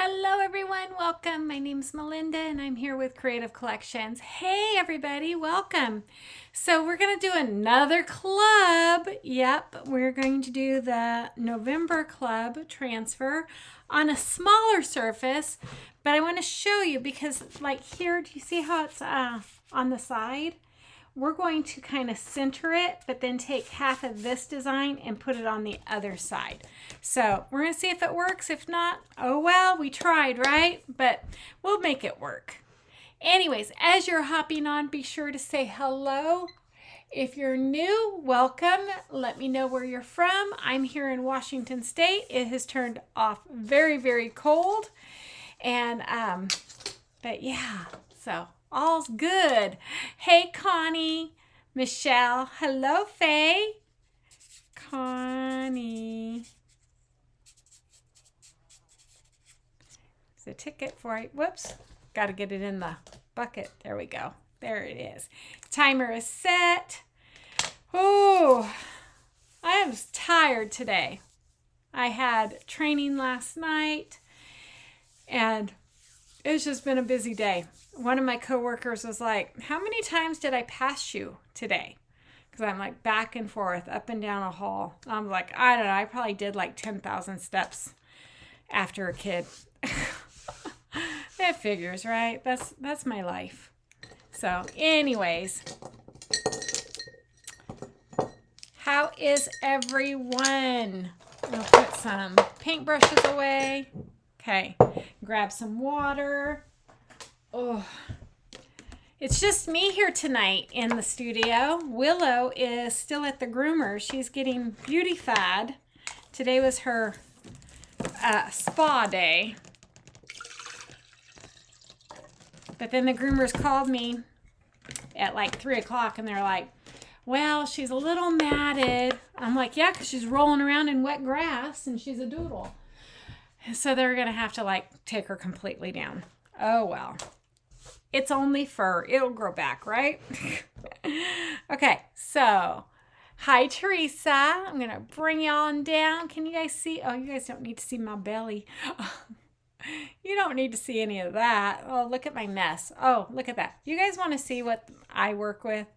Hello everyone, welcome. My name's Melinda and I'm here with Creative Collections. Hey everybody, welcome. So we're going to do another club. Yep, we're going to do the November club transfer on a smaller surface, but I want to show you because like here, do you see how it's on the side? We're going to kind of center it, but then take half of this design and put it on the other side. So we're going to see if it works. If not, oh well, we tried, right? But we'll make it work. Anyways, as you're hopping on, be sure to say hello. If you're new, welcome. Let me know where you're from. I'm here in Washington State. It has turned off very, very cold. And, but yeah, so all's good. Hey, Connie, Michelle. Hello, Faye. Connie. It's a ticket for it. Whoops. Got to get it in the bucket. There we go. There it is. Timer is set. Oh, I am tired today. I had training last night and it's just been a busy day. One of my coworkers was like, how many times did I pass you today? Because I'm like back and forth, up and down a hall. I'm like, I don't know. I probably did like 10,000 steps after a kid. It figures, right? That's my life. So anyways, how is everyone? I'll put some paintbrushes away. Okay, grab some water. Oh, it's just me here tonight in the studio. Willow is still at the groomer. She's getting beautified. Today was her spa day. But then the groomers called me at like 3 o'clock and they're like, well, she's a little matted. I'm like, yeah, because she's rolling around in wet grass and she's a doodle. So they're going to have to like take her completely down. Oh, well. It's only fur. It'll grow back, right? Okay, so hi, Teresa. I'm going to bring you on down. Can you guys see? Oh, you guys don't need to see my belly. You don't need to see any of that. Oh, look at my mess. Oh, look at that. You guys want to see what I work with?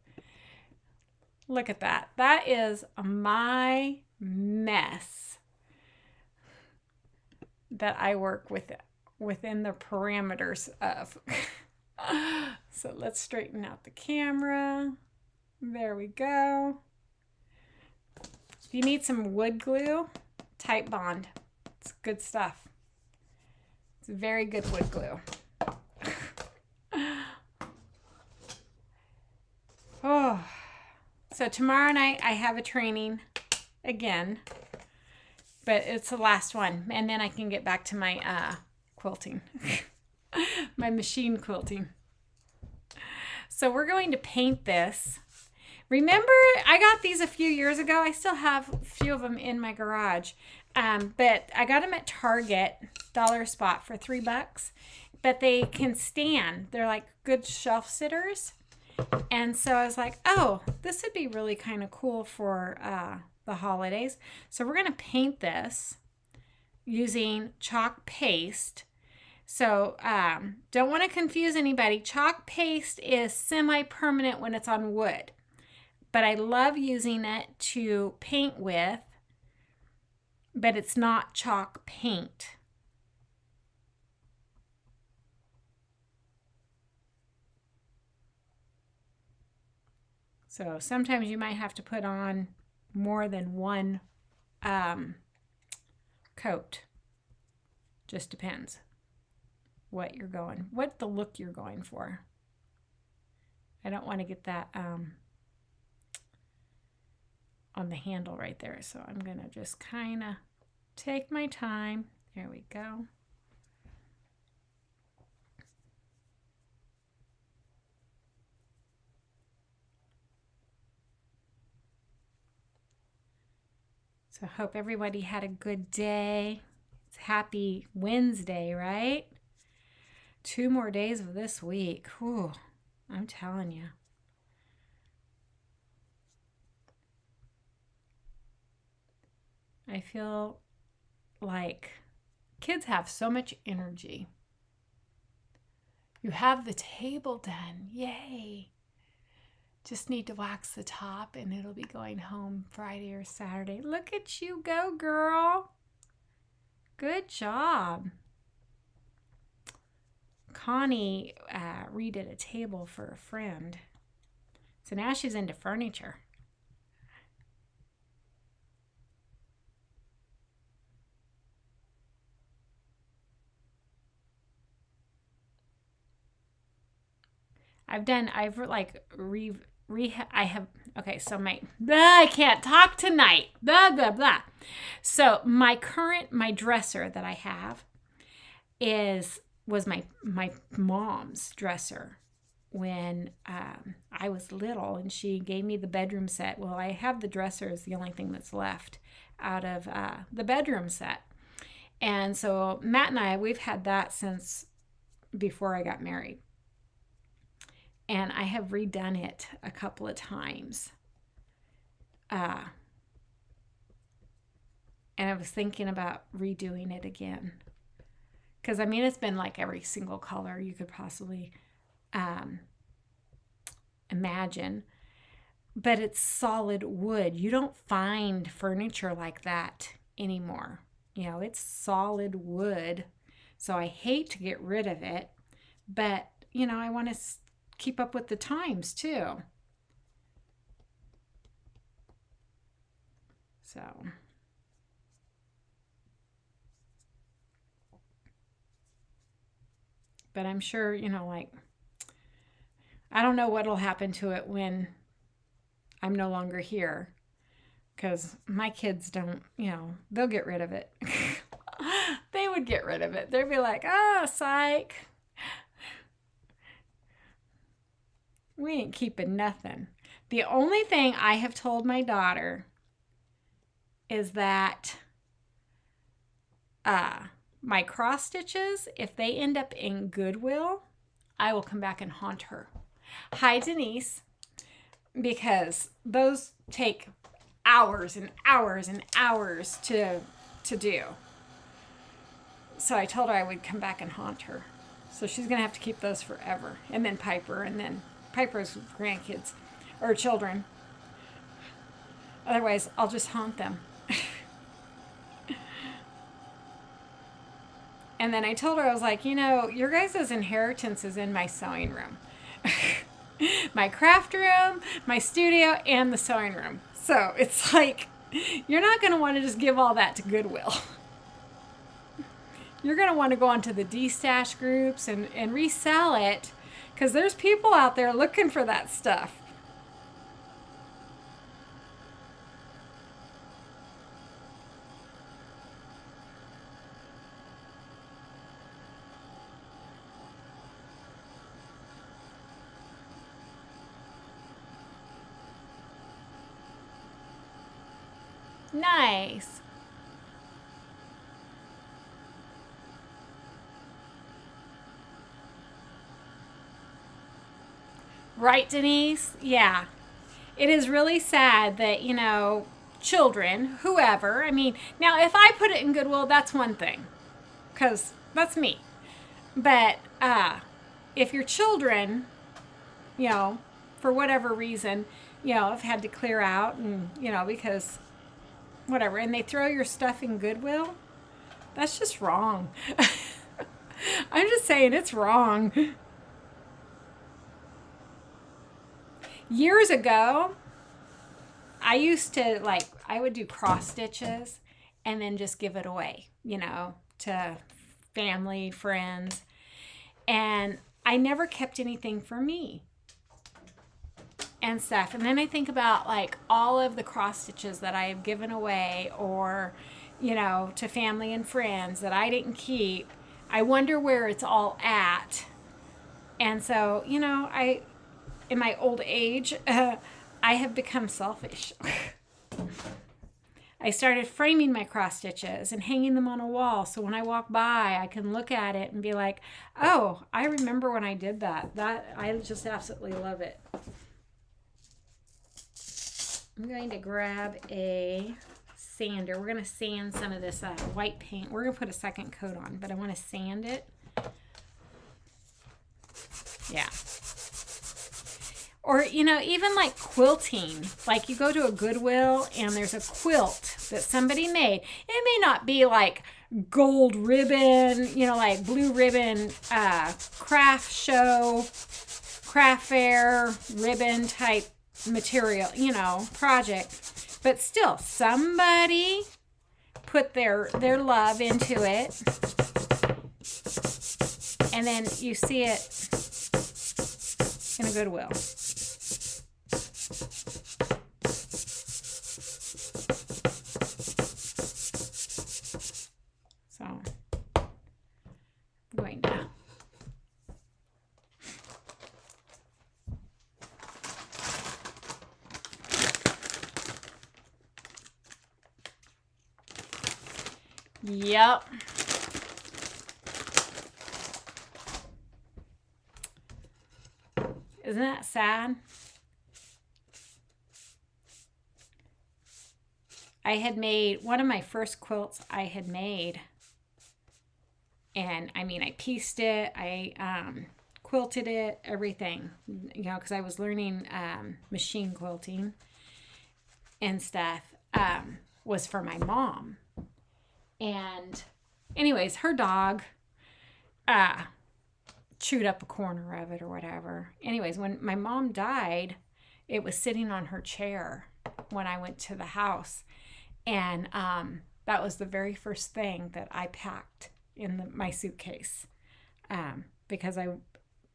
Look at that. That is my mess that I work with within the parameters of. So let's straighten out the camera. There we go. If you need some wood glue, Type Bond. It's good stuff. It's very good wood glue. Oh, so tomorrow night I have a training again. But it's the last one. And then I can get back to my quilting. My machine quilting. So we're going to paint this. Remember, I got these a few years ago. I still have a few of them in my garage. But I got them at Target, dollar spot for $3. But they can stand. They're like good shelf sitters. And so I was like, oh, this would be really kind of cool for the holidays. So we're going to paint this using chalk paste. So don't want to confuse anybody. Chalk paste is semi-permanent when it's on wood, but I love using it to paint with, but it's not chalk paint. So sometimes you might have to put on more than one coat. Just depends what the look you're going for. I don't want to get that on the handle right there. So I'm going to just kind of take my time. There we go. So I hope everybody had a good day. It's happy Wednesday, right? 2 more days of this week. Whew, I'm telling you. I feel like Kids have so much energy. You have the table done. Yay. Just need to wax the top and it'll be going home Friday or Saturday. Look at you go, girl. Good job. Connie redid a table for a friend. So now she's into furniture. Okay, so I can't talk tonight, blah, blah, blah. So my dresser that I have was my mom's dresser when I was little, and she gave me the bedroom set. Well, I have the dresser is the only thing that's left out of the bedroom set. And so Matt and I, we've had that since before I got married. And I have redone it a couple of times. And I was thinking about redoing it again. Because, I mean, it's been like every single color you could possibly imagine. But it's solid wood. You don't find furniture like that anymore. You know, it's solid wood. So I hate to get rid of it. But, you know, I want to keep up with the times too. So but I'm sure, you know, like I don't know what'll happen to it when I'm no longer here, because my kids don't, you know, they'll get rid of it. They would get rid of it. They'd be like, oh, psych. We ain't keeping nothing. The only thing I have told my daughter is that my cross stitches, if they end up in Goodwill, I will come back and haunt her. Hi, Denise. Because those take hours and hours and hours to do. So I told her I would come back and haunt her. So she's going to have to keep those forever. And then Piper, and then Piper's grandkids or children. Otherwise, I'll just haunt them. And then I told her, I was like, you know, your guys' inheritance is in my sewing room. My craft room, my studio, and the sewing room. So it's like, you're not going to want to just give all that to Goodwill. You're going to want to go onto the D-stash groups and resell it, because there's people out there looking for that stuff. Nice. Right, Denise? Yeah. It is really sad that, you know, children, whoever, I mean, now if I put it in Goodwill, that's one thing, because that's me. But if your children, you know, for whatever reason, you know, have had to clear out and, you know, because whatever, and they throw your stuff in Goodwill, that's just wrong. I'm just saying it's wrong. Years ago, I used to, like, I would do cross stitches and then just give it away, you know, to family, friends. And I never kept anything for me and stuff. And then I think about, like, all of the cross stitches that I have given away, or, you know, to family and friends that I didn't keep. I wonder where it's all at. And so, you know, in my old age, I have become selfish. I started framing my cross stitches and hanging them on a wall, so when I walk by, I can look at it and be like, oh, I remember when I did that. I just absolutely love it. I'm going to grab a sander. We're going to sand some of this white paint. We're going to put a second coat on, but I want to sand it. Yeah. Or, you know, even like quilting. Like you go to a Goodwill and there's a quilt that somebody made. It may not be like gold ribbon, you know, like blue ribbon craft show, craft fair ribbon type material, you know, project. But still, somebody put their love into it. And then you see it in a Goodwill. So, I'm going to Yep. Isn't that sad? I had made one of my first quilts I had made. And I mean, I pieced it, I quilted it, everything, you know, because I was learning machine quilting and stuff, was for my mom. And anyways, her dog chewed up a corner of it or whatever. Anyways, when my mom died, it was sitting on her chair when I went to the house. And that was the very first thing that I packed in my suitcase, because I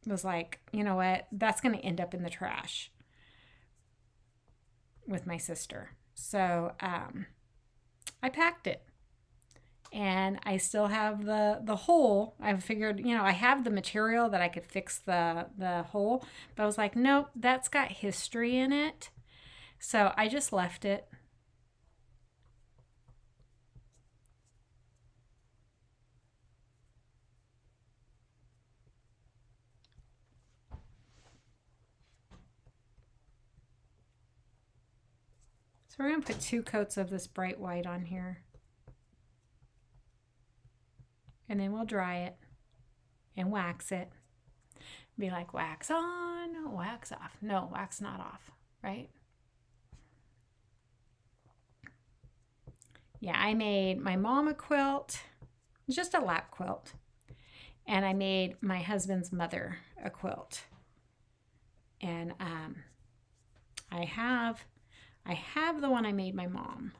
was like, you know what, that's going to end up in the trash with my sister. So I packed it. And I still have the hole. I figured, you know, I have the material that I could fix the hole. But I was like, nope, that's got history in it. So I just left it. So we're going to put 2 coats of this bright white on here. And then we'll dry it and wax it. Be like, wax on, wax off. No, wax not off, right? Yeah, I made my mom a quilt, just a lap quilt. And I made my husband's mother a quilt. And I have the one I made my mom.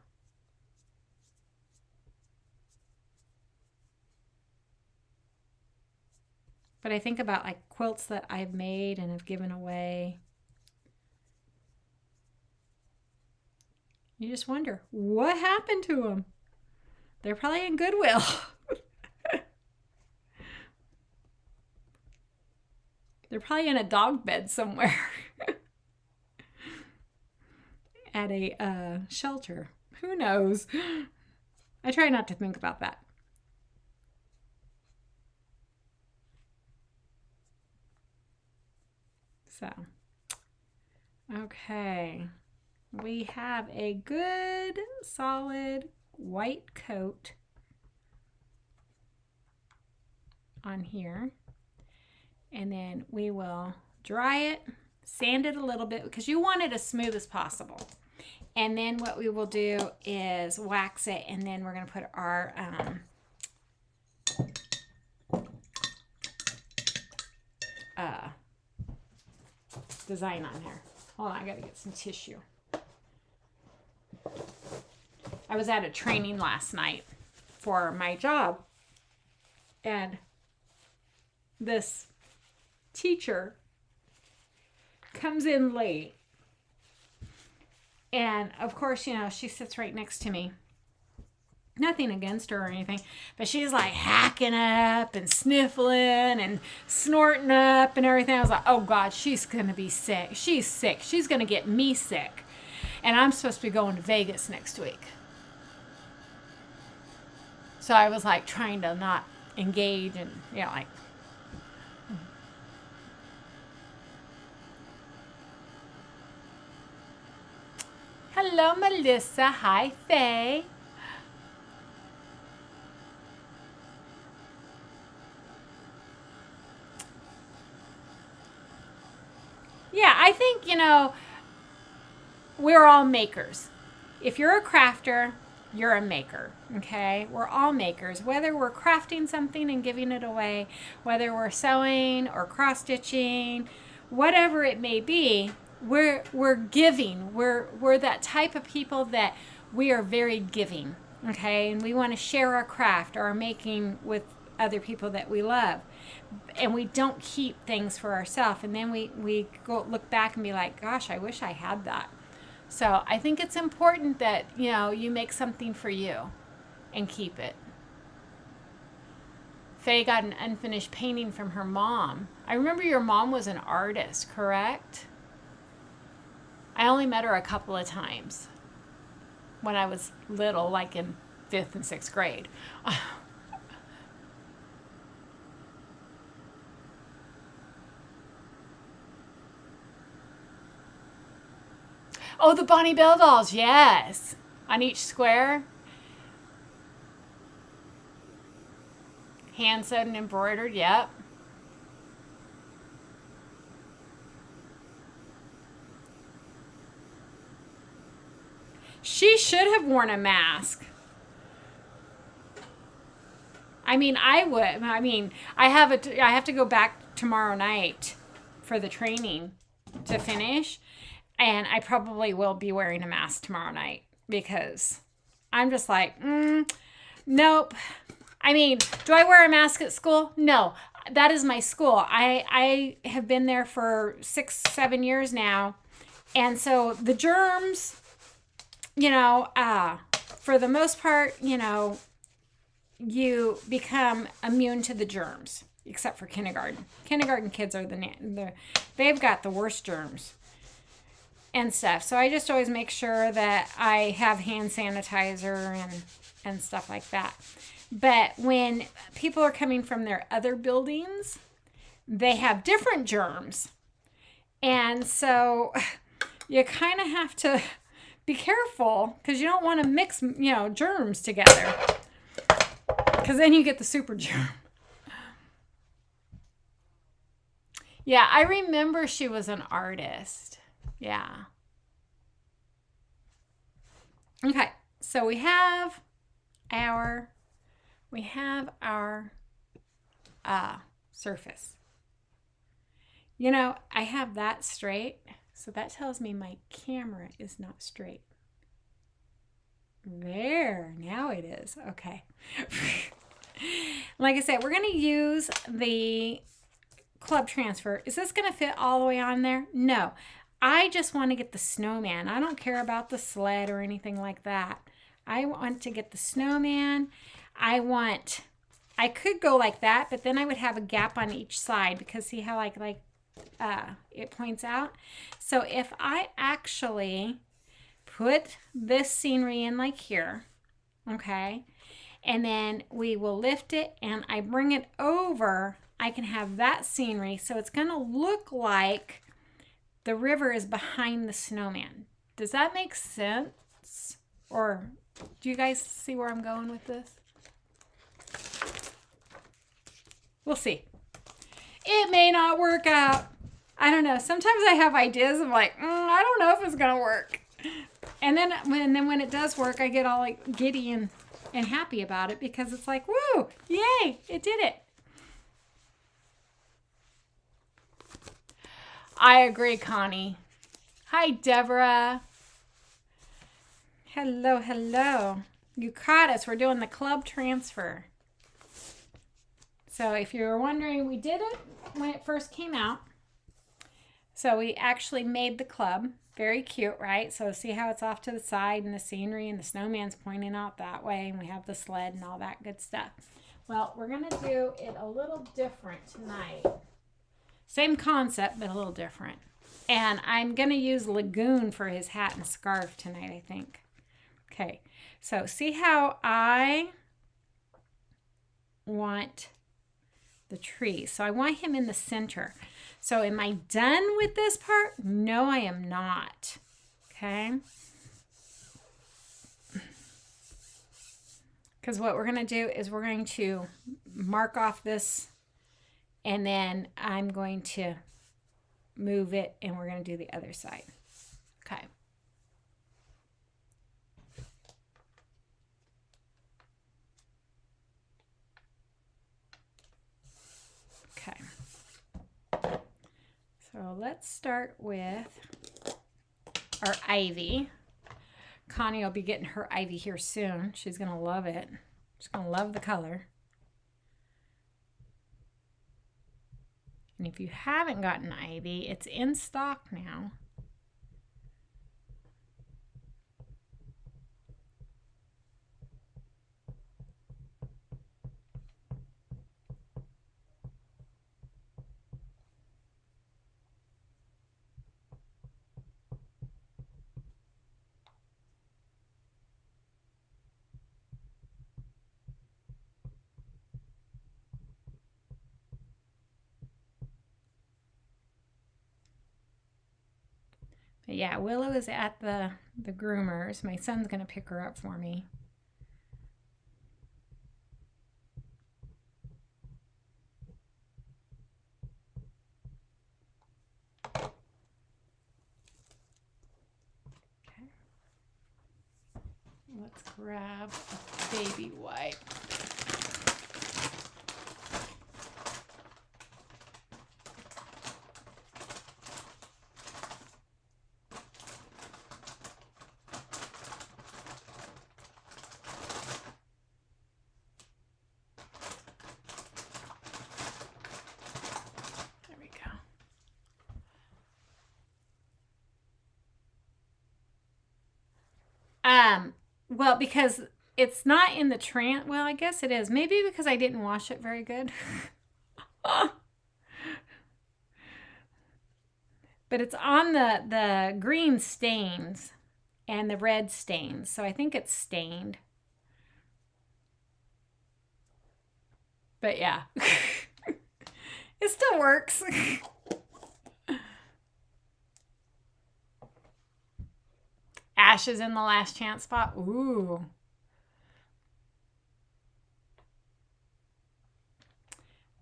But I think about like quilts that I've made and have given away. You just wonder, what happened to them? They're probably in Goodwill. They're probably in a dog bed somewhere. At a shelter. Who knows? I try not to think about that. So, okay, we have a good solid white coat on here, and then we will dry it, sand it a little bit because you want it as smooth as possible. And then what we will do is wax it, and then we're going to put our design on here. Hold on, I gotta get some tissue. I was at a training last night for my job, and this teacher comes in late, and of course, you know, she sits right next to me. Nothing against her or anything, but she's like hacking up and sniffling and snorting up and everything. I was like, oh God, she's going to be sick. She's sick. She's going to get me sick. And I'm supposed to be going to Vegas next week. So I was like trying to not engage and, you know, like. Hello, Melissa. Hi, Faye. I think, we're all makers. If you're a crafter, you're a maker, okay? We're all makers. Whether we're crafting something and giving it away, whether we're sewing or cross-stitching, whatever it may be, we're giving. We're that type of people that we are very giving, okay? And we want to share our craft or our making with other people that we love. And we don't keep things for ourselves. And then we go look back and be like, gosh, I wish I had that. So I think it's important that, you make something for you and keep it. Faye got an unfinished painting from her mom. I remember your mom was an artist, correct? I only met her a couple of times when I was little, like in 5th and 6th grade. Oh, the Bonnie Bell dolls, yes. On each square. Hand sewed and embroidered, yep. She should have worn a mask. I mean, I would. I have to go back tomorrow night for the training to finish. And I probably will be wearing a mask tomorrow night because I'm just like, nope. I mean, do I wear a mask at school? No, that is my school. I have been there for 6-7 years now. And so the germs, for the most part, you become immune to the germs, except for kindergarten. Kindergarten kids are they've got the worst germs and stuff. So I just always make sure that I have hand sanitizer and stuff like that. But when people are coming from their other buildings, they have different germs. And so you kind of have to be careful because you don't want to mix, germs together. Because then you get the super germ. Yeah, I remember she was an artist. Yeah. Okay, so we have our surface. I have that straight, so that tells me my camera is not straight. There, now it is. Okay. Like I said, we're going to use the club transfer. Is this going to fit all the way on there? No. I just want to get the snowman. I don't care about the sled or anything like that. I want to get the snowman. I could go like that, but then I would have a gap on each side because see how it points out? So if I actually put this scenery in like here, okay, and then we will lift it and I bring it over, I can have that scenery. So it's going to look like the river is behind the snowman. Does that make sense? Or do you guys see where I'm going with this? We'll see. It may not work out. I don't know. Sometimes I have ideas. I'm like, I don't know if it's going to work. And then when it does work, I get all like giddy and happy about it because it's like, woo, yay, it did it. I agree, Connie. Hi, Deborah. Hello, hello. You caught us. We're doing the club transfer. So if you were wondering, we did it when it first came out. So we actually made the club. Very cute, right? So see how it's off to the side and the scenery and the snowman's pointing out that way and we have the sled and all that good stuff. Well, we're going to do it a little different tonight. Same concept, but a little different. And I'm going to use Lagoon for his hat and scarf tonight, I think. Okay, so see how I want the tree. So I want him in the center. So am I done with this part? No, I am not. Okay. Because what we're going to do is we're going to mark off this and then I'm going to move it, and we're going to do the other side. Okay. Okay. So let's start with our ivy. Connie will be getting her ivy here soon. She's going to love it. She's going to love the color. And if you haven't gotten ivy, it's in stock now. But yeah, Willow is at the groomers. My son's going to pick her up for me. Okay. Let's grab a baby wipe. Well, because it's not in the well, I guess it is. Maybe because I didn't wash it very good. But it's on the green stains and the red stains. So I think it's stained. But yeah. It still works. Ashes in the last chance spot. Ooh.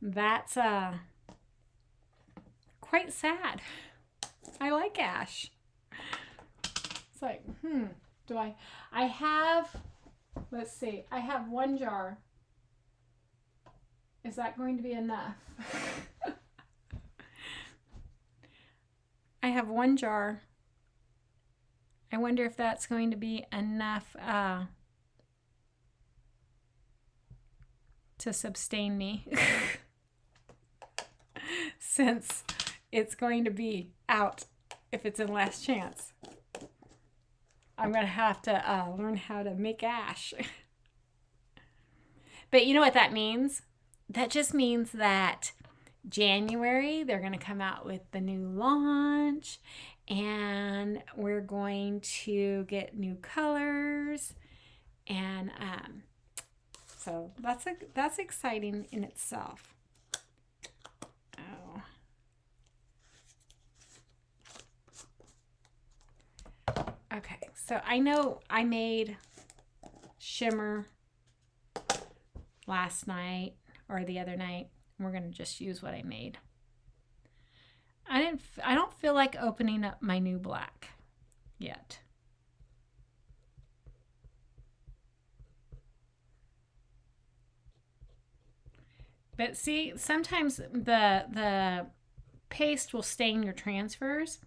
That's quite sad. I like ash. It's like, do I have, let's see, I have 1 jar. Is that going to be enough? I have 1 jar. I wonder if that's going to be enough to sustain me. Since it's going to be out if it's in last chance. I'm going to have to learn how to make ash. But you know what that means? That just means that January, they're going to come out with the new launch, and we're going to get new colors, and so that's exciting in itself. Oh. Okay, so I know I made shimmer last night or the other night. We're going to just use what I made. I don't feel like opening up my new black yet. But see, sometimes the paste will stain your transfers,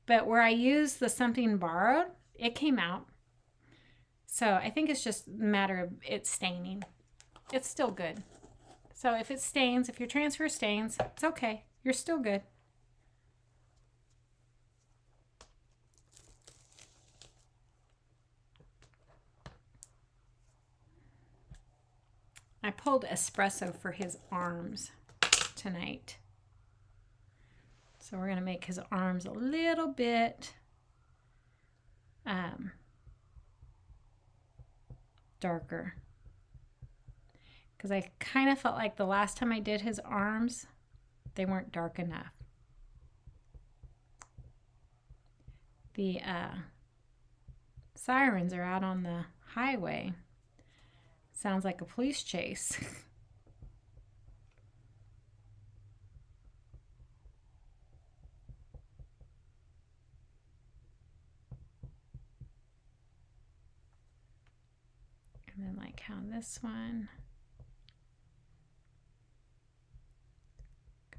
but where I used the something borrowed, it came out. So I think it's just a matter of it staining. It's still good. So if it stains, if your transfer stains, it's okay. You're still good. I pulled espresso for his arms tonight. So we're going to make his arms a little bit darker. Because I kind of felt like the last time I did his arms, they weren't dark enough. The sirens are out on the highway. Sounds like a police chase. like how this one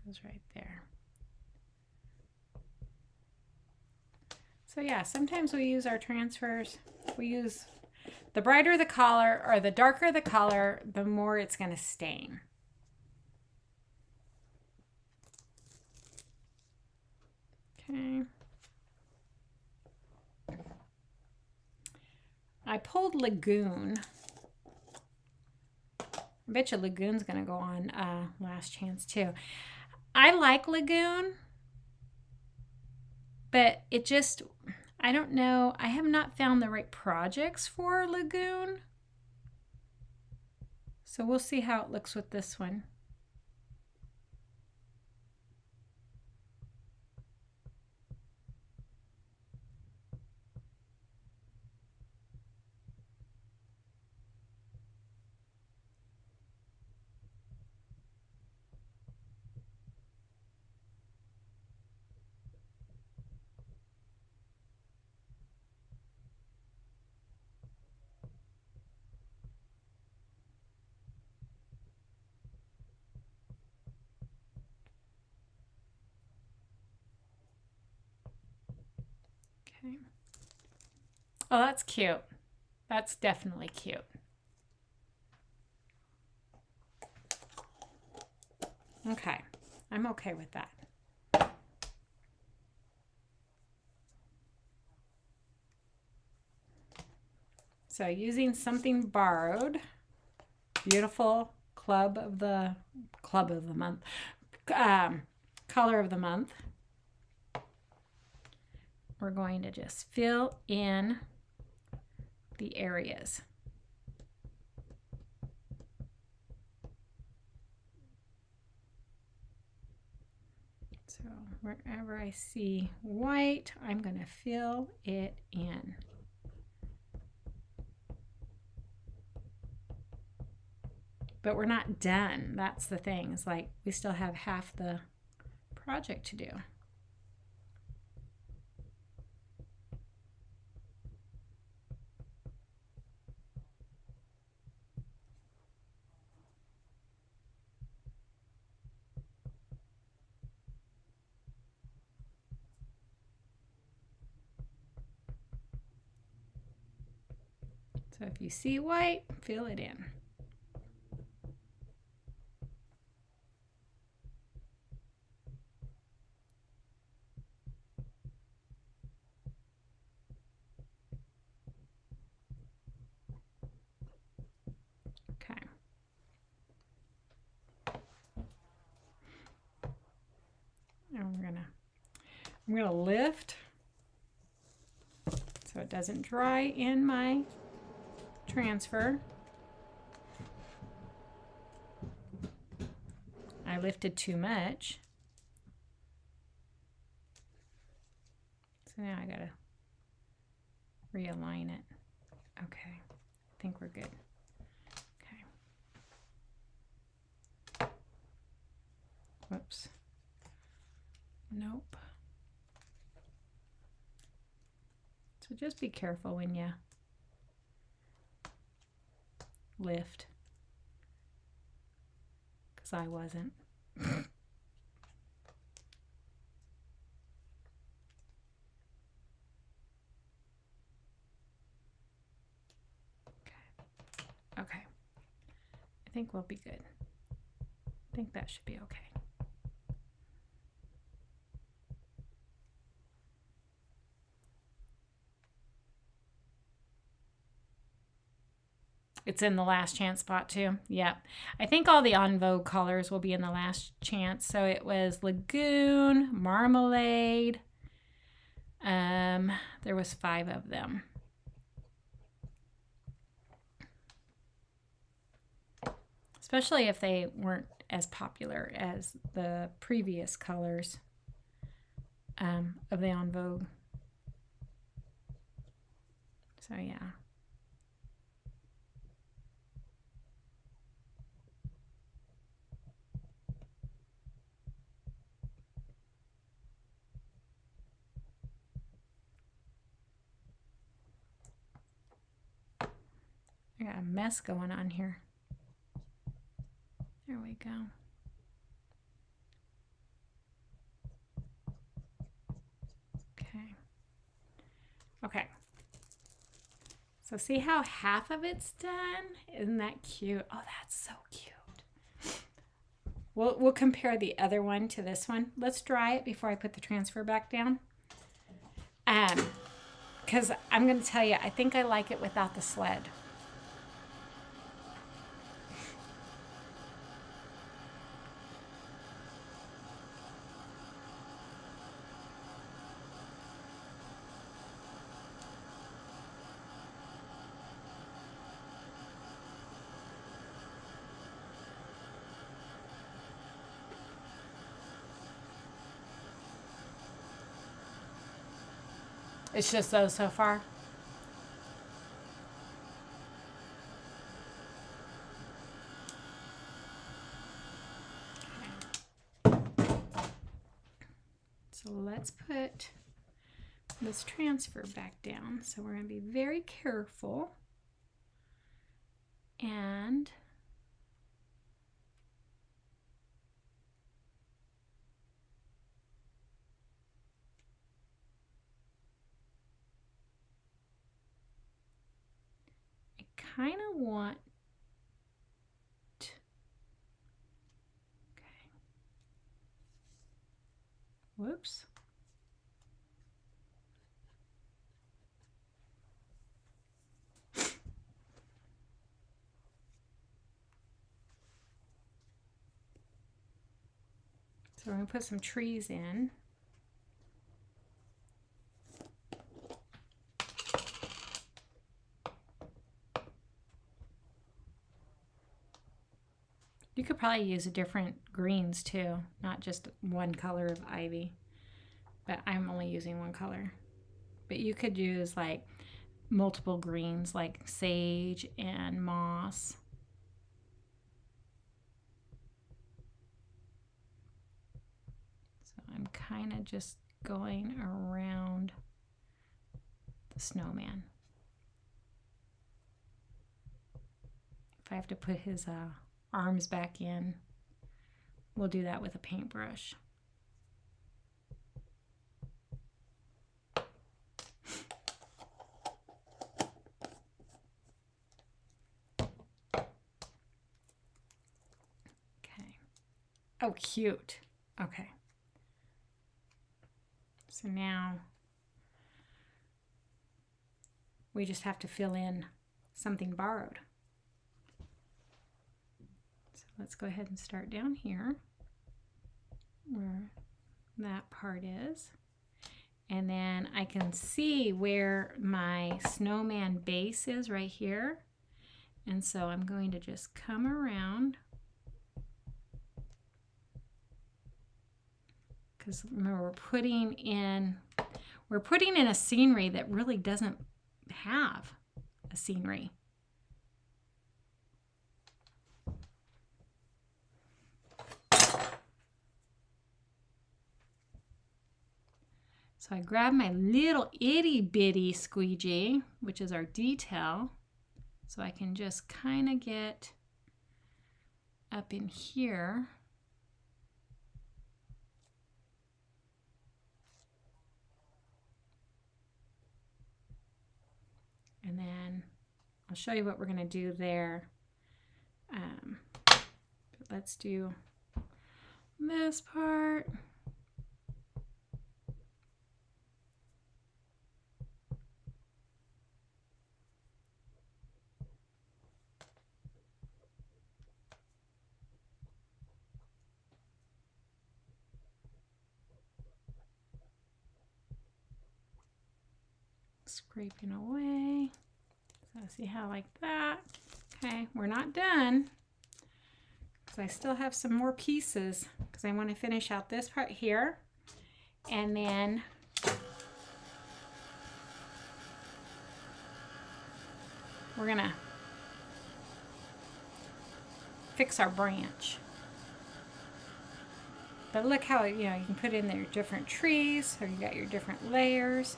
goes right there. So yeah, sometimes we use our transfers. We use the brighter the color or the darker the color, the more it's going to stain. Okay. I pulled Lagoon. I bet you Lagoon's going to go on Last Chance too. I like Lagoon, but it just, I don't know. I have not found the right projects for Lagoon. So we'll see how it looks with this one. Okay. Oh, that's cute. That's definitely cute. Okay, I'm okay with that. So using something borrowed, beautiful color of the month, color of the month. We're going to just fill in the areas. So wherever I see white, I'm going to fill it in. But we're not done. That's the thing. It's like we still have half the project to do. So if you see white, fill it in. Okay. Now I'm gonna lift so it doesn't dry in my transfer. I lifted too much. So now I gotta realign it. Okay, I think we're good. Okay. Whoops. Nope. So just be careful when you lift, because I wasn't. Okay. I think we'll be good. I think that should be okay. It's in the last chance spot too. Yep. I think all the En Vogue colors will be in the last chance. So it was Lagoon, Marmalade. There was 5 of them. Especially if they weren't as popular as the previous colors of the En Vogue. So yeah. I got a mess going on here. There we go. Okay. Okay. So see how half of it's done? Isn't that cute? Oh, that's so cute. We'll compare the other one to this one. Let's dry it before I put the transfer back down. Because I'm going to tell you, I think I like it without the sled. It's just those so far. So let's put this transfer back down. So we're going to be very careful. And I kind of want, okay, whoops. So we're going to put some trees in. You could probably use different greens too, not just one color of ivy. But I'm only using one color. But you could use like multiple greens like sage and moss. So I'm kind of just going around the snowman. If I have to put his arms back in, we'll do that with a paintbrush. Okay. Oh, cute. Okay. So now we just have to fill in something borrowed. So let's go ahead and start down here where that part is. And then I can see where my snowman base is right here. And so I'm going to just come around. Because remember, we're putting in a scenery that really doesn't have a scenery. So I grab my little itty bitty squeegee, which is our detail, so I can just kind of get up in here. And then I'll show you what we're going to do there. But let's do this part. Scraping away. So see how I like that? Okay, we're not done because I still have some more pieces because I want to finish out this part here, and then we're gonna fix our branch. But look how, you know, you can put in there different trees, or you got your different layers.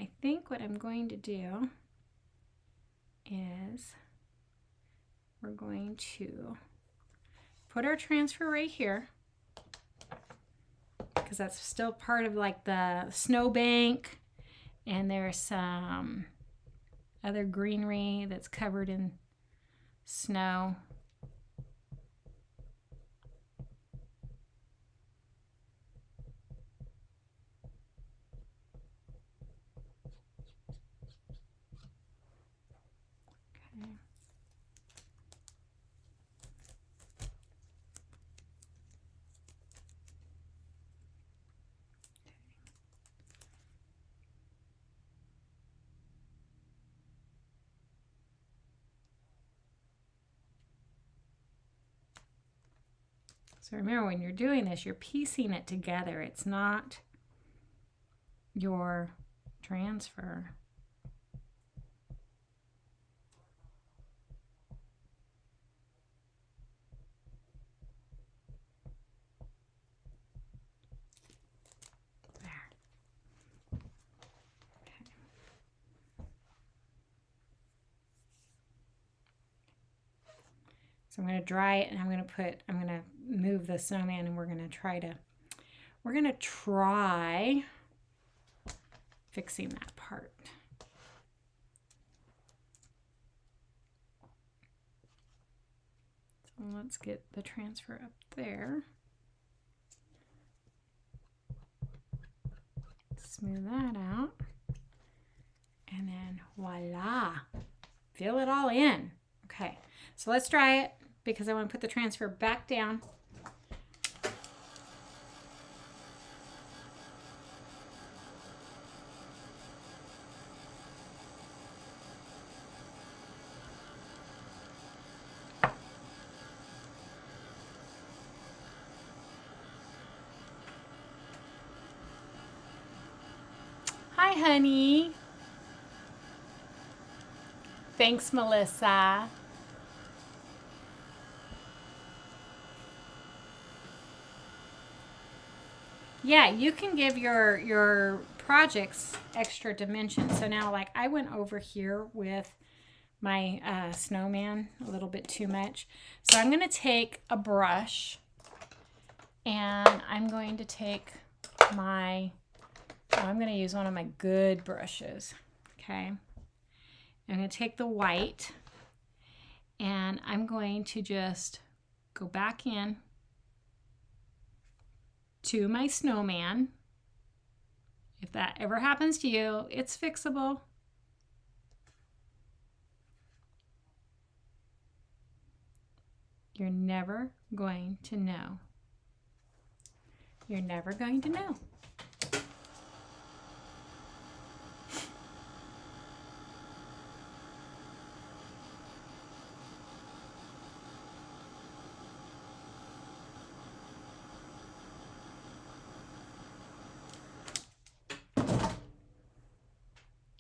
I think what I'm going to do is we're going to put our transfer right here, because that's still part of like the snowbank, and there's some other greenery that's covered in snow. Okay. So remember, when you're doing this, you're piecing it together. It's not your transfer. There. Okay. So I'm going to dry it, and I'm going to move the snowman, and we're going to try fixing that part. So let's get the transfer up there. Smooth that out. And then voila, fill it all in. Okay, so let's dry it, because I want to put the transfer back down. Hi, honey. Thanks, Melissa. Yeah, you can give your projects extra dimension. So now, like, I went over here with my snowman a little bit too much. So I'm going to take a brush, and I'm going to take I'm going to use one of my good brushes. Okay. I'm going to take the white, and I'm going to just go back in to my snowman. If that ever happens to you, it's fixable. You're never going to know. You're never going to know.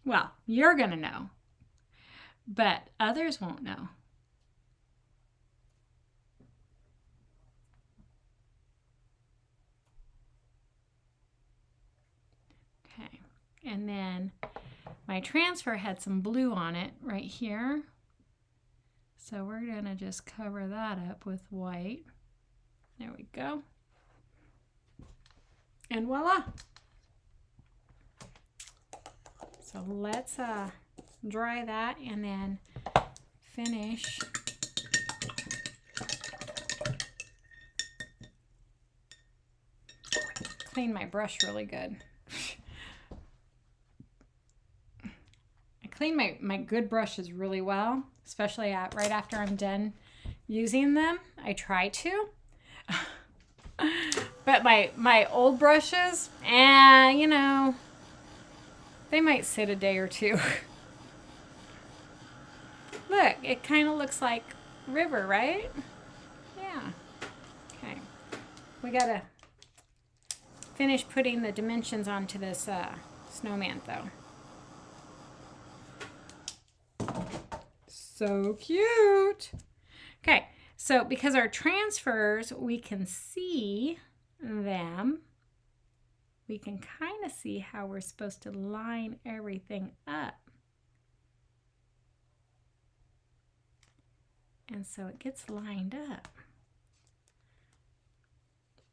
Well, you're going to know, but others won't know. Okay, and then my transfer had some blue on it right here. So we're going to just cover that up with white. There we go. And voila. So let's dry that and then finish. Clean my brush really good. I clean my good brushes really well, especially right after I'm done using them. I try to. But my old brushes, you know, they might sit a day or two. Look, it kind of looks like river, right? Yeah. Okay. We gotta finish putting the dimensions onto this snowman, though. So cute. Okay, so because our transfers, we can see them. we can kind of see how we're supposed to line everything up. And so it gets lined up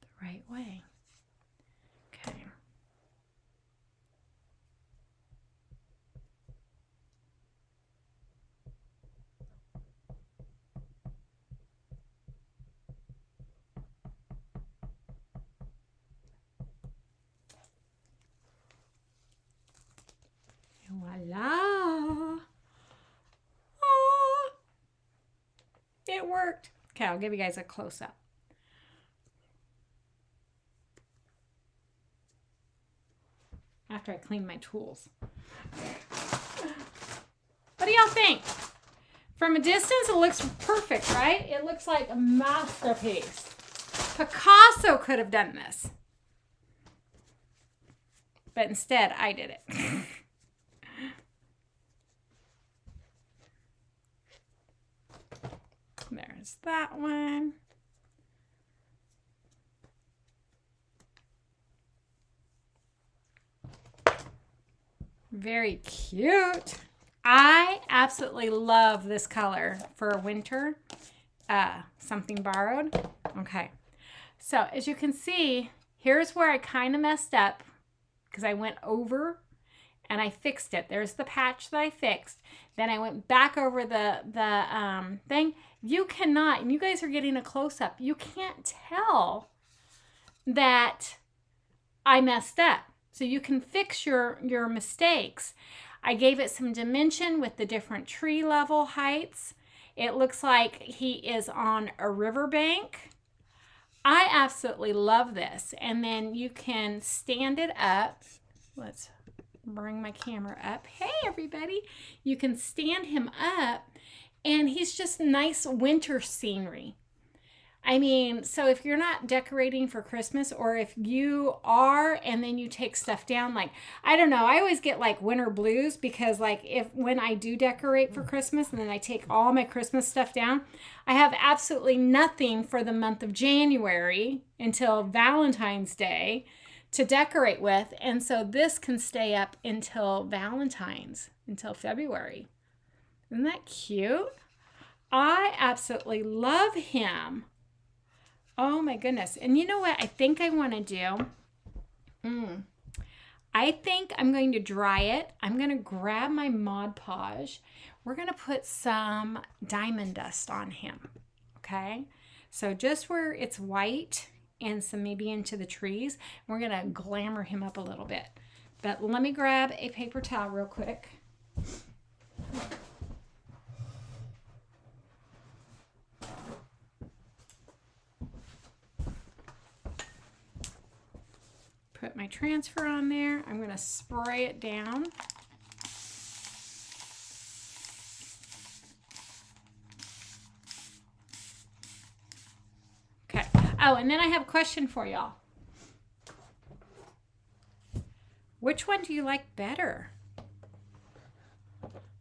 the right way. Okay. Voila! Oh, it worked. Okay, I'll give you guys a close-up. After I clean my tools. What do y'all think? From a distance, it looks perfect, right? It looks like a masterpiece. Picasso could have done this. But instead, I did it. There's that one. Very cute. I absolutely love this color for winter. Something borrowed. Okay. So as you can see, here's where I kind of messed up because I went over and I fixed it. There's the patch that I fixed. Then I went back over the thing. You cannot, and you guys are getting a close-up, you can't tell that I messed up. So you can fix your mistakes. I gave it some dimension with the different tree level heights. It looks like he is on a riverbank. I absolutely love this. And then you can stand it up. Let's bring my camera up. Hey, everybody. You can stand him up, and he's just nice winter scenery. I mean, so if you're not decorating for Christmas, or if you are and then you take stuff down, like, I don't know, I always get like winter blues because like when I do decorate for Christmas and then I take all my Christmas stuff down, I have absolutely nothing for the month of January until Valentine's Day to decorate with. And so this can stay up until Valentine's, until February. Isn't that cute? I absolutely love him. Oh my goodness. And you know what I think I want to do? I think I'm going to dry it. I'm going to grab my Mod Podge. We're going to put some diamond dust on him. Okay? So just where it's white and some maybe into the trees, we're going to glamour him up a little bit. But let me grab a paper towel real quick. Put my transfer on there. I'm going to spray it down. Okay. Oh, and then I have a question for y'all. Which one do you like better?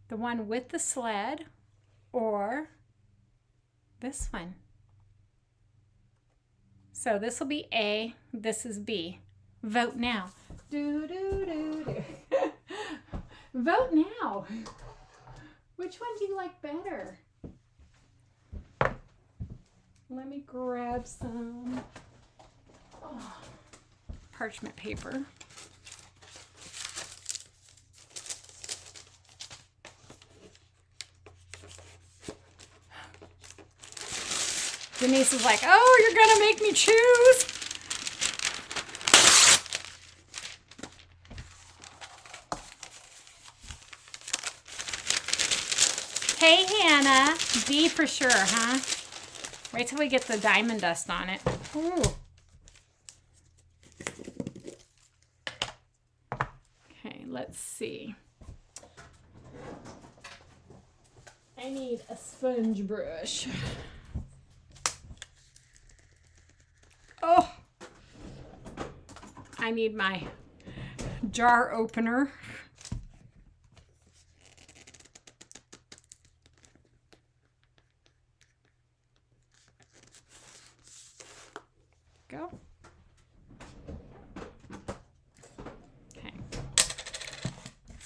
The one with the sled or this one? So this will be A, this is B. Vote now. Do, do, do, do. Vote now. Which one do you like better? Let me grab some parchment paper. Denise is like, oh, you're going to make me choose. Hey, Hannah. B for sure, huh? Wait till we get the diamond dust on it. Ooh. Okay, let's see. I need a sponge brush. Oh, I need my jar opener. Go.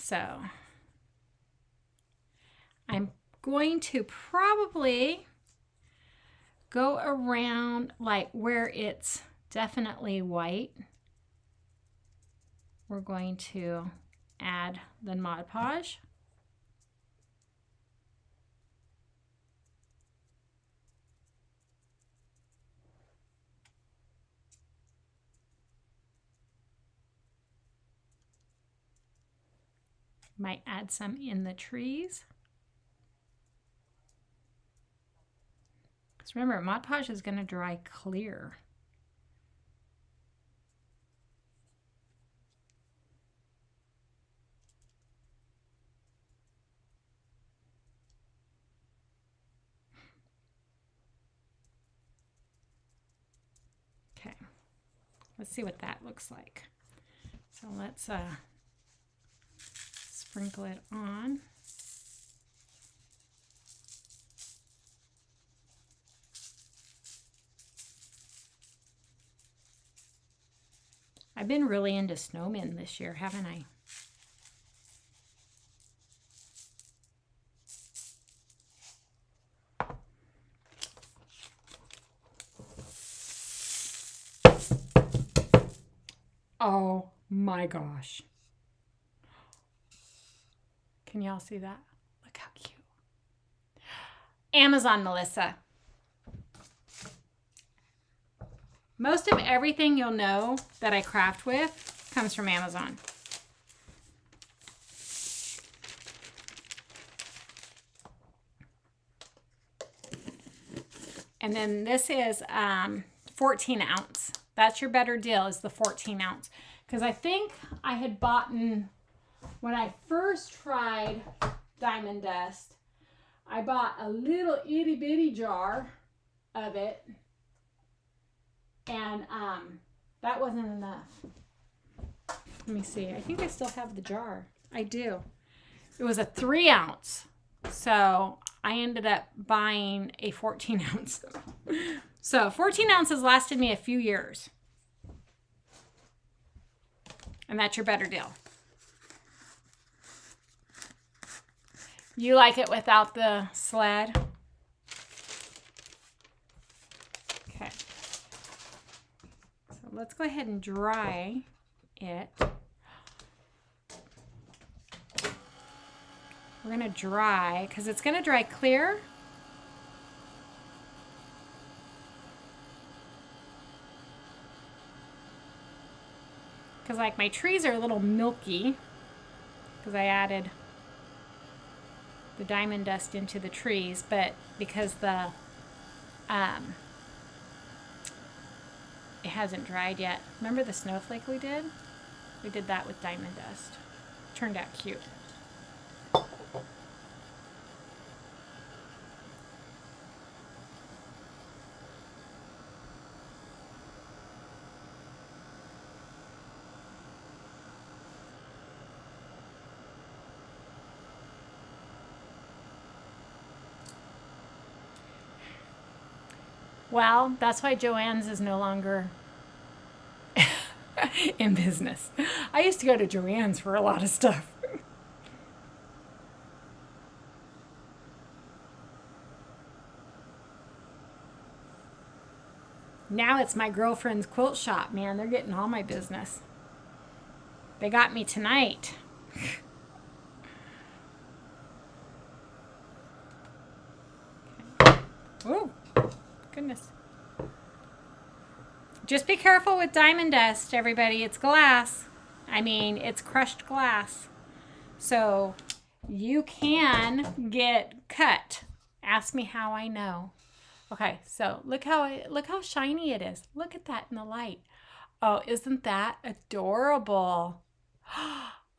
So I'm going to probably go around like where it's definitely white. We're going to add the Mod Podge. Might add some in the trees. Because remember, Mod Podge is going to dry clear. Okay, let's see what that looks like. So let's sprinkle it on. I've been really into snowmen this year, haven't I? Oh my gosh. Can y'all see that? Look how cute. Amazon, Melissa. Most of everything you'll know that I craft with comes from Amazon. And then this is 14 ounce. That's your better deal, is the 14 ounce. Because I think I had bought, when I first tried Diamond Dust, I bought a little itty bitty jar of it. And that wasn't enough. Let me see. I think I still have the jar. I do. It was a 3 ounce. So I ended up buying a 14 ounce. So 14 ounces lasted me a few years. And that's your better deal. You like it without the sled? Okay. So let's go ahead and dry it. We're going to dry, because it's going to dry clear. Because like my trees are a little milky, because I added the Diamond Dust into the trees, but because the it hasn't dried yet. Remember the snowflake we did? We did that with Diamond Dust. Turned out cute. Well, that's why Joann's is no longer in business. I used to go to Joann's for a lot of stuff. Now it's my girlfriend's quilt shop, man. They're getting all my business. They got me tonight. Okay. Oh, goodness. Just be careful with Diamond Dust, everybody. It's glass. I mean, it's crushed glass. So you can get cut. Ask me how I know. Okay, so look how shiny it is. Look at that in the light. Oh, isn't that adorable?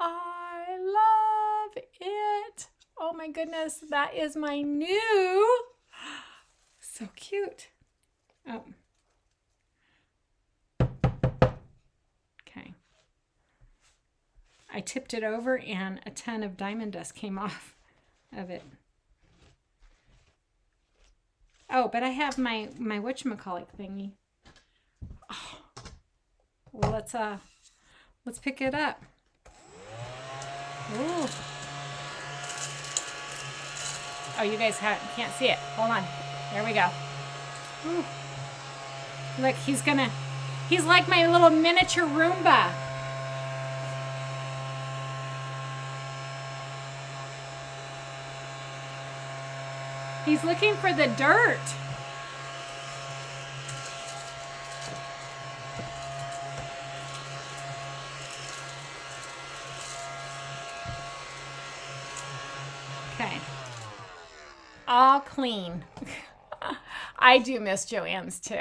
I love it. Oh my goodness, that is my new. So cute. Oh. Okay. I tipped it over and a ton of Diamond Dust came off of it. Oh, but I have my whatchamacallit thingy. Oh. Well, let's pick it up. Ooh. Oh, you guys can't see it. Hold on. There we go. Ooh. Look, he's like my little miniature Roomba. He's looking for the dirt. Okay. All clean. I do miss Joanne's too.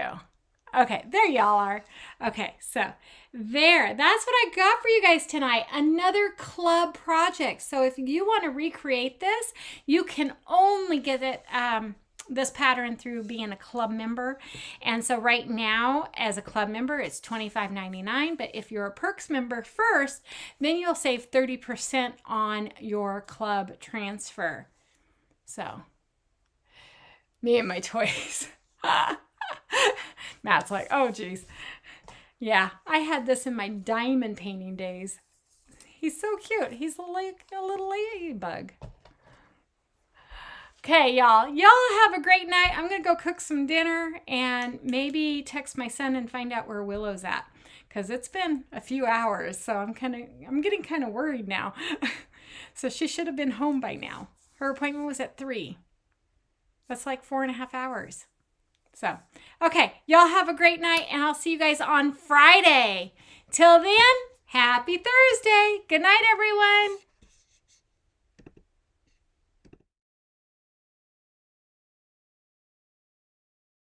Okay, there y'all are. Okay, so there. That's what I got for you guys tonight. Another club project. So if you want to recreate this, you can only get it this pattern through being a club member. And so right now, as a club member, it's $25.99. But if you're a Perks member first, then you'll save 30% on your club transfer. So, me and my toys. Matt's like, oh, geez. Yeah, I had this in my diamond painting days. He's so cute. He's like a little ladybug. Okay, y'all. Y'all have a great night. I'm going to go cook some dinner and maybe text my son and find out where Willow's at. Because it's been a few hours, so I'm getting kind of worried now. So she should have been home by now. Her appointment was at 3. That's like 4.5 hours. So, okay, y'all have a great night, and I'll see you guys on Friday. Till then, happy Thursday. Good night, everyone.